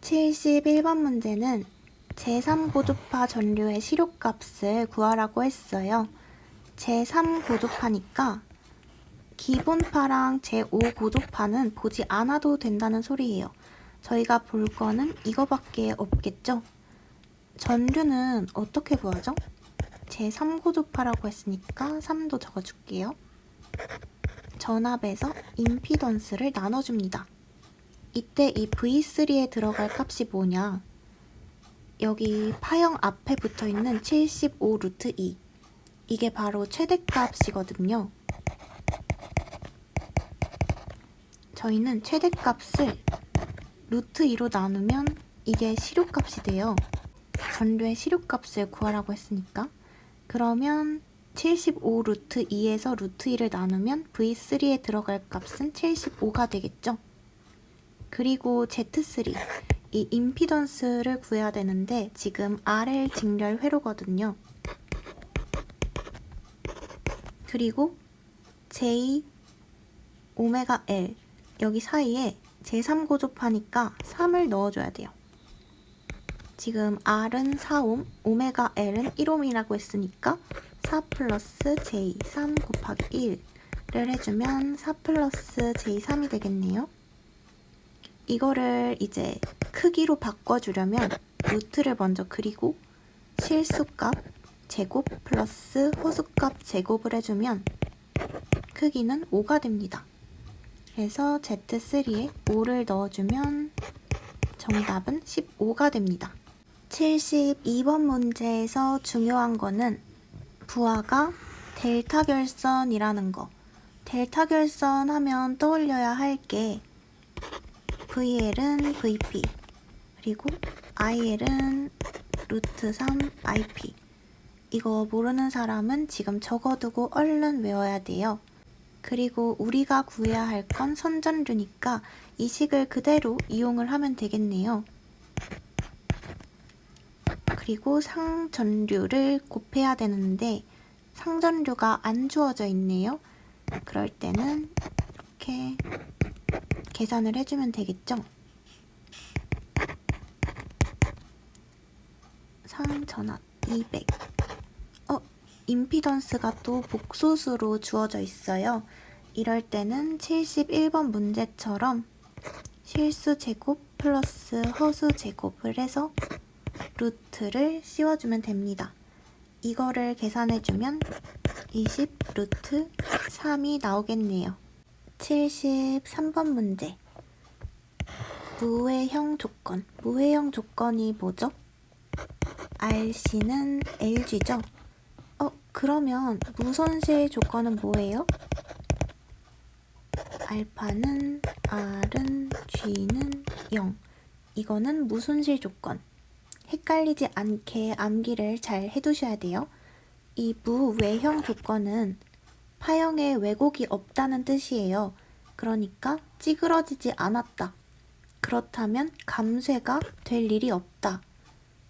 71번 문제는 제3고조파 전류의 시료값을 구하라고 했어요. 제3고조파니까 기본파랑 제5고조파는 보지 않아도 된다는 소리예요. 저희가 볼 거는 이거밖에 없겠죠? 전류는 어떻게 구하죠? 제3고조파라고 했으니까 3도 적어줄게요. 전압에서 임피던스를 나눠줍니다. 이때 이 V3에 들어갈 값이 뭐냐? 여기 파형 앞에 붙어있는 75 루트 2. 이게 바로 최대값이거든요. 저희는 최대값을 루트 2로 나누면 이게 시료값이 돼요. 전류의 시료값을 구하라고 했으니까. 그러면 75 루트 2에서 루트 2를 나누면 V3에 들어갈 값은 75가 되겠죠. 그리고 Z3, 이 임피던스를 구해야 되는데 지금 RL 직렬 회로거든요. 그리고 J 오메가 L, 여기 사이에 제3고조파니까 3을 넣어줘야 돼요. 지금 R은 4옴, 오메가 L은 1옴이라고 했으니까 4 플러스 J, 3 곱하기 1을 해주면 4 플러스 J3이 되겠네요. 이거를 이제 크기로 바꿔주려면 루트를 먼저 그리고 실수값 제곱 플러스 호수값 제곱을 해주면 크기는 5가 됩니다. 그래서 Z3에 5를 넣어주면 정답은 15가 됩니다. 72번 문제에서 중요한 거는 부하가 델타 결선이라는 거. 델타 결선 하면 떠올려야 할 게 VL은 VP, 그리고 IL은 루트 3 IP. 이거 모르는 사람은 지금 적어두고 얼른 외워야 돼요. 그리고 우리가 구해야 할 건 선전류니까 이 식을 그대로 이용을 하면 되겠네요. 그리고 상전류를 곱해야 되는데 상전류가 안 주어져 있네요. 그럴 때는 이렇게 계산을 해주면 되겠죠. 상전압 200. 임피던스가 또 복소수로 주어져 있어요. 이럴 때는 71번 문제처럼 실수 제곱 플러스 허수 제곱을 해서 루트를 씌워주면 됩니다. 이거를 계산해주면 20 루트 3이 나오겠네요. 73번 문제. 무회형 조건. 무회형 조건이 뭐죠? RC는 LG죠? 그러면 무손실 조건은 뭐예요? 알파는 R은 G는 0. 이거는 무손실 조건. 헷갈리지 않게 암기를 잘 해두셔야 돼요. 이 무외형 조건은 파형에 왜곡이 없다는 뜻이에요. 그러니까 찌그러지지 않았다. 그렇다면 감쇄가 될 일이 없다.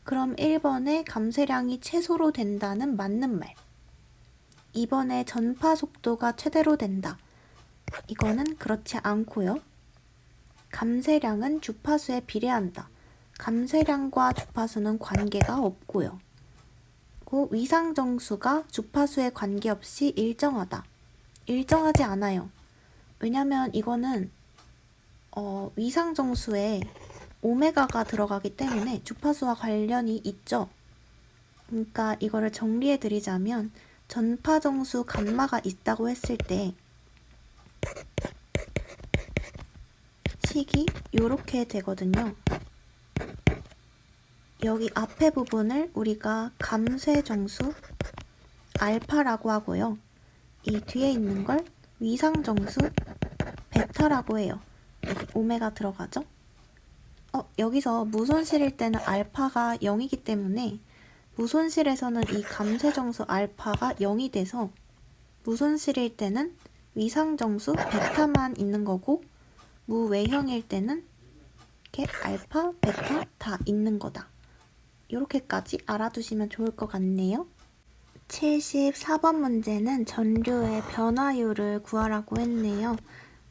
그럼 1번에 감쇄량이 최소로 된다는 맞는 말. 2번에 전파 속도가 최대로 된다. 이거는 그렇지 않고요. 감쇄량은 주파수에 비례한다. 감쇄량과 주파수는 관계가 없고요. 그리고 위상정수가 주파수에 관계없이 일정하다. 일정하지 않아요. 왜냐면 이거는 위상정수에 오메가가 들어가기 때문에 주파수와 관련이 있죠. 그러니까 이거를 정리해 드리자면 전파정수 감마가 있다고 했을 때 식이 이렇게 되거든요. 여기 앞에 부분을 우리가 감쇄정수 알파라고 하고요. 이 뒤에 있는 걸 위상정수 베타라고 해요. 여기 오메가 들어가죠? 여기서 무손실일 때는 알파가 0이기 때문에 무손실에서는 이 감쇄정수 알파가 0이 돼서 무손실일 때는 위상정수 베타만 있는 거고 무외형일 때는 이렇게 알파, 베타 다 있는 거다. 이렇게까지 알아두시면 좋을 것 같네요. 74번 문제는 전류의 변화율을 구하라고 했네요.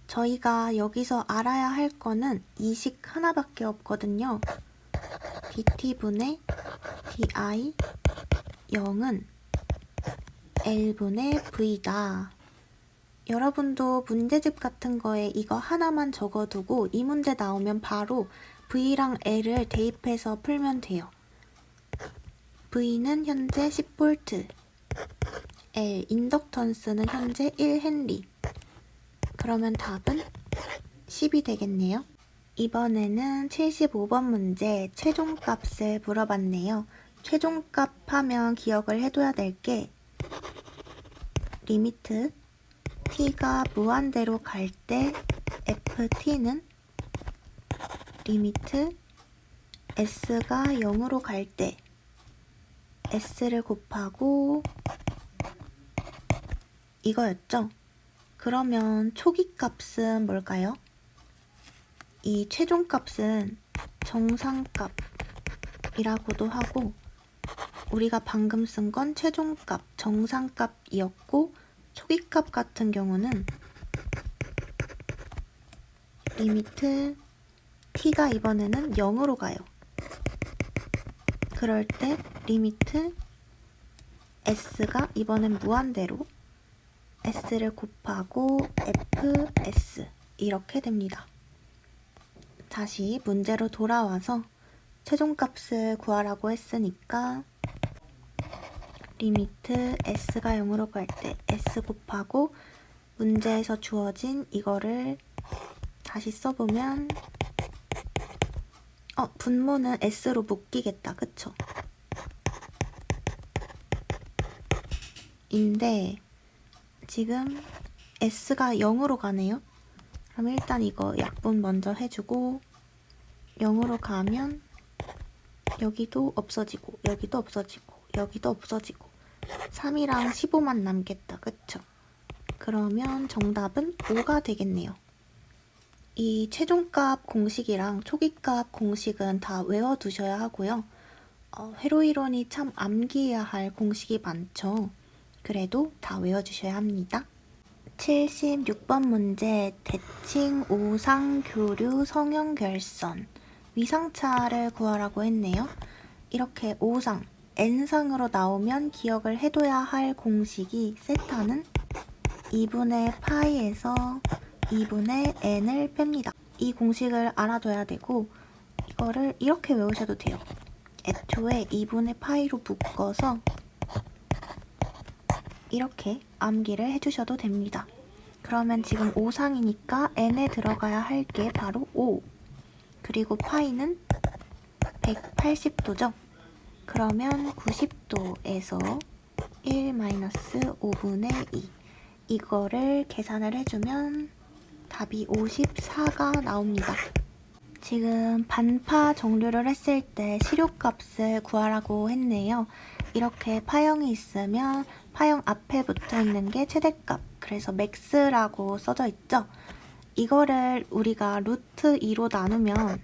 저희가 여기서 알아야 할 거는 이 식 하나밖에 없거든요. dt분의 di 0은 L분의 V다. 여러분도 문제집 같은 거에 이거 하나만 적어두고 이 문제 나오면 바로 V랑 L을 대입해서 풀면 돼요. V는 현재 10V, L, 인덕턴스는 현재 1헨리. 그러면 답은 10이 되겠네요. 이번에는 75번 문제 최종값을 물어봤네요. 최종값 하면 기억을 해둬야 될 게 리미트 t가 무한대로 갈 때 ft는 리미트 s가 0으로 갈 때 s를 곱하고 이거였죠? 그러면 초기값은 뭘까요? 이 최종값은 정상값이라고도 하고 우리가 방금 쓴 건 최종값, 정상값이었고 초기값 같은 경우는 리미트 t가 이번에는 0으로 가요. 그럴 때 리미트 s가 이번엔 무한대로 s를 곱하고 fs 이렇게 됩니다. 다시 문제로 돌아와서 최종값을 구하라고 했으니까 리미트 s가 0으로 갈 때 s 곱하고 문제에서 주어진 이거를 다시 써보면 분모는 s로 묶이겠다. 그쵸? 인데 지금 s가 0으로 가네요. 그럼 일단 이거 약분 먼저 해주고 0으로 가면 여기도 없어지고 여기도 없어지고 여기도 없어지고 3이랑 15만 남겠다. 그쵸? 그러면 정답은 5가 되겠네요. 이 최종값 공식이랑 초기값 공식은 다 외워두셔야 하고요. 회로이론이 참 암기해야 할 공식이 많죠. 그래도 다 외워주셔야 합니다. 76번 문제 대칭 오상 교류 성형 결선 위상차를 구하라고 했네요. 이렇게 오상 n상으로 나오면 기억을 해둬야 할 공식이 세타는 2분의 파이에서 2분의 n을 뺍니다. 이 공식을 알아둬야 되고 이거를 이렇게 외우셔도 돼요. 애초에 2분의 파이로 묶어서 이렇게 암기를 해주셔도 됩니다. 그러면 지금 5상이니까 n에 들어가야 할 게 바로 5 그리고 파이는 180도죠. 그러면 90도에서 1-5분의 2 이거를 계산을 해주면 답이 54가 나옵니다. 지금 반파 정류를 했을 때 시료값을 구하라고 했네요. 이렇게 파형이 있으면 파형 앞에 붙어 있는 게 최대값, 그래서 맥스라고 써져 있죠. 이거를 우리가 루트 2로 나누면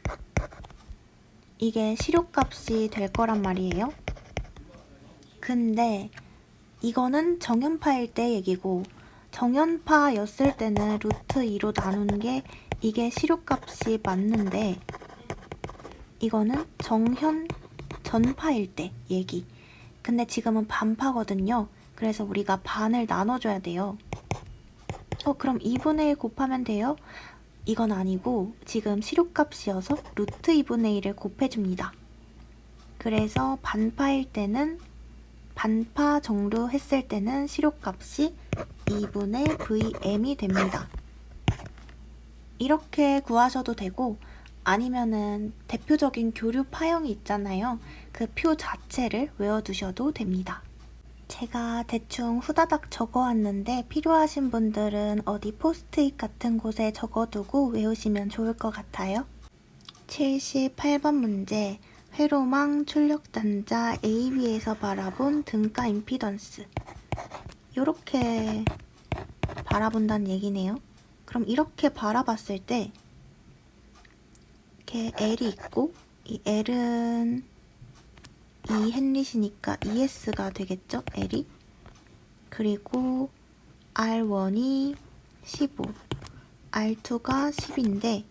이게 시료값이 될 거란 말이에요. 근데 이거는 정연파일 때 얘기고 정연파였을 때는 루트 2로 나누는 게 이게 시료값이 맞는데 이거는 정현 전파일 때 얘기. 근데 지금은 반파거든요. 그래서 우리가 반을 나눠줘야 돼요. 그럼 2분의 1 곱하면 돼요? 이건 아니고 지금 시료값이어서 루트 2분의 1을 곱해줍니다. 그래서 반파일 때는 반파 정도 했을 때는 시료값이 2분의 VM이 됩니다. 이렇게 구하셔도 되고 아니면은 대표적인 교류 파형이 있잖아요. 그 표 자체를 외워두셔도 됩니다. 제가 대충 후다닥 적어왔는데 필요하신 분들은 어디 포스트잇 같은 곳에 적어두고 외우시면 좋을 것 같아요. 78번 문제 회로망 출력단자 AB에서 바라본 등가 임피던스 이렇게 바라본다는 얘기네요. 그럼 이렇게 바라봤을 때 이렇게 L이 있고 이 L은 2헨리시니까 ES가 되겠죠? L이. 그리고 R1이 15 R2가 10인데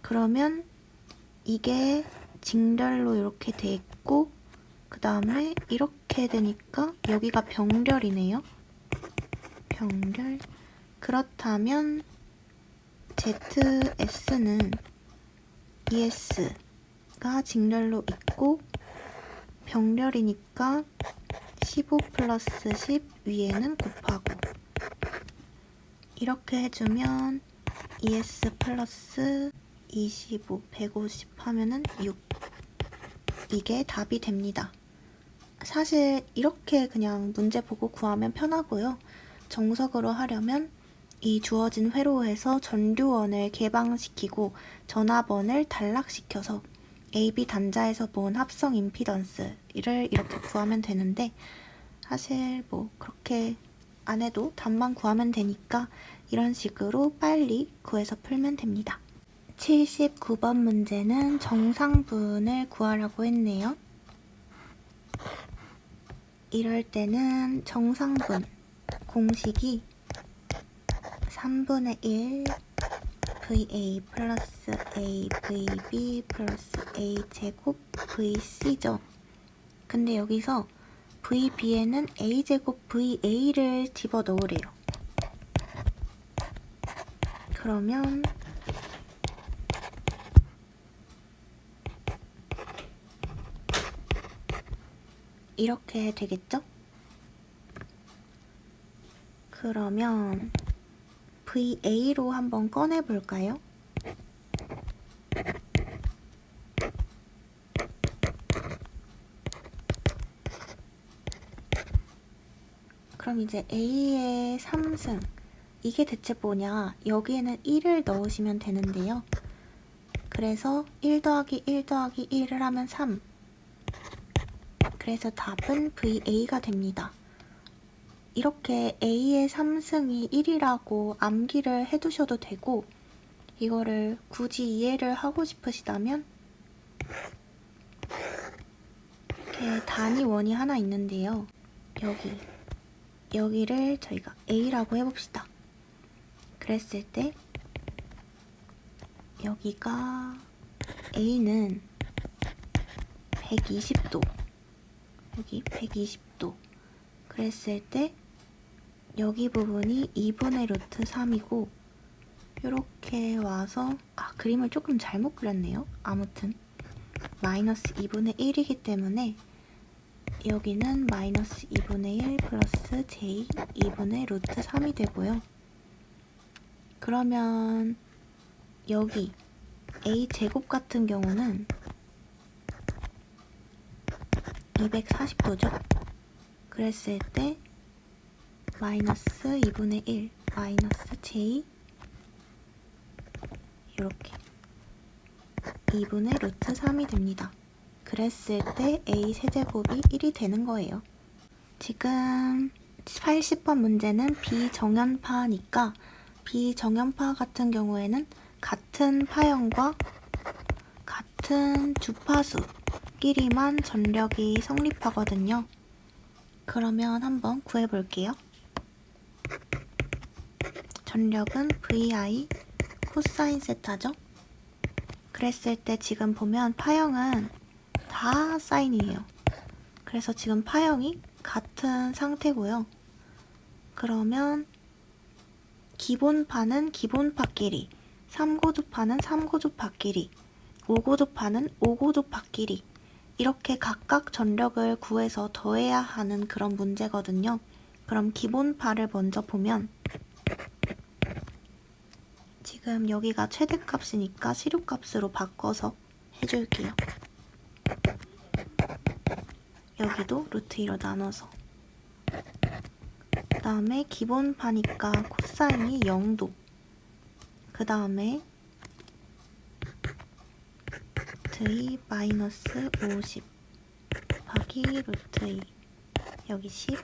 그러면 이게 직렬로 이렇게 돼 있고 그 다음에 이렇게 되니까 여기가 병렬이네요. 병렬. 그렇다면 ZS는 ES가 직렬로 있고 병렬이니까 15 플러스 10 위에는 곱하고 이렇게 해주면 ES 플러스 25, 150 하면은 6. 이게 답이 됩니다. 사실 이렇게 그냥 문제 보고 구하면 편하고요. 정석으로 하려면 이 주어진 회로에서 전류원을 개방시키고 전압원을 단락시켜서 AB 단자에서 본 합성 임피던스를 이렇게 구하면 되는데 사실 뭐 그렇게 안 해도 답만 구하면 되니까 이런 식으로 빨리 구해서 풀면 됩니다. 79번 문제는 정상분을 구하라고 했네요. 이럴 때는 정상분 공식이 3분의 1 VA 플러스 AVB 플러스 A제곱 VC죠. 근데 여기서 VB에는 A제곱 VA를 집어넣으래요. 그러면 이렇게 되겠죠? 그러면 VA로 한번 꺼내볼까요? 그럼 이제 A의 3승 이게 대체 뭐냐? 여기에는 1을 넣으시면 되는데요. 그래서 1 더하기 1 더하기 1을 하면 3. 그래서 답은 VA가 됩니다. 이렇게 A의 3승이 1이라고 암기를 해두셔도 되고 이거를 굳이 이해를 하고 싶으시다면 이렇게 단위원이 하나 있는데요. 여기를 저희가 A라고 해봅시다. 그랬을 때 여기가 A는 120도 여기 120도 그랬을 때 여기 부분이 2분의 루트 3이고 이렇게 와서 그림을 조금 잘못 그렸네요. 아무튼 마이너스 2분의 1이기 때문에 여기는 마이너스 2분의 1 플러스 j 2분의 루트 3이 되고요. 그러면 여기 a제곱 같은 경우는 240도죠. 그랬을 때 마이너스 2분의 1 마이너스 j 이렇게 2분의 루트 3이 됩니다. 그랬을 때 a 세제곱이 1이 되는 거예요. 지금 80번 문제는 비정연파니까 비정연파 같은 경우에는 같은 파형과 같은 주파수끼리만 전력이 성립하거든요. 그러면 한번 구해볼게요. 전력은 VI 코사인 세타죠. 그랬을 때 지금 보면 파형은 다 사인이에요. 그래서 지금 파형이 같은 상태고요. 그러면 기본파는 기본파끼리, 3고주파는 3고주파끼리, 5고주파는 5고주파끼리 이렇게 각각 전력을 구해서 더해야 하는 그런 문제거든요. 그럼 기본파를 먼저 보면 지금 여기가 최대값이니까 시료값으로 바꿔서 해줄게요. 여기도 루트 2로 나눠서 그 다음에 기본파니까 코사인이 0도 그 다음에 루트 2 마이너스 50 곱하기 루트 2 여기 10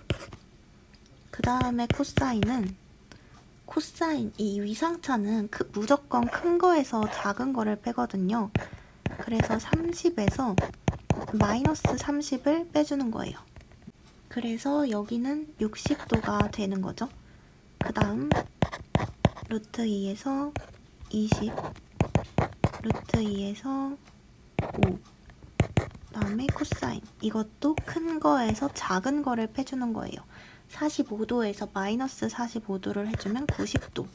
그 다음에 코사인은 코사인 이 위상차는 무조건 큰 거에서 작은 거를 빼거든요. 그래서 30에서 마이너스 30을 빼주는 거예요. 그래서 여기는 60도가 되는 거죠. 그 다음 루트 2에서 20 루트 2에서 5 그다음에 코사인 이것도 큰 거에서 작은 거를 빼주는 거예요. 45도에서 마이너스 45도를 해주면 90도.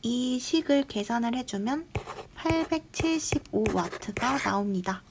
이 식을 계산을 해주면 875W가 나옵니다.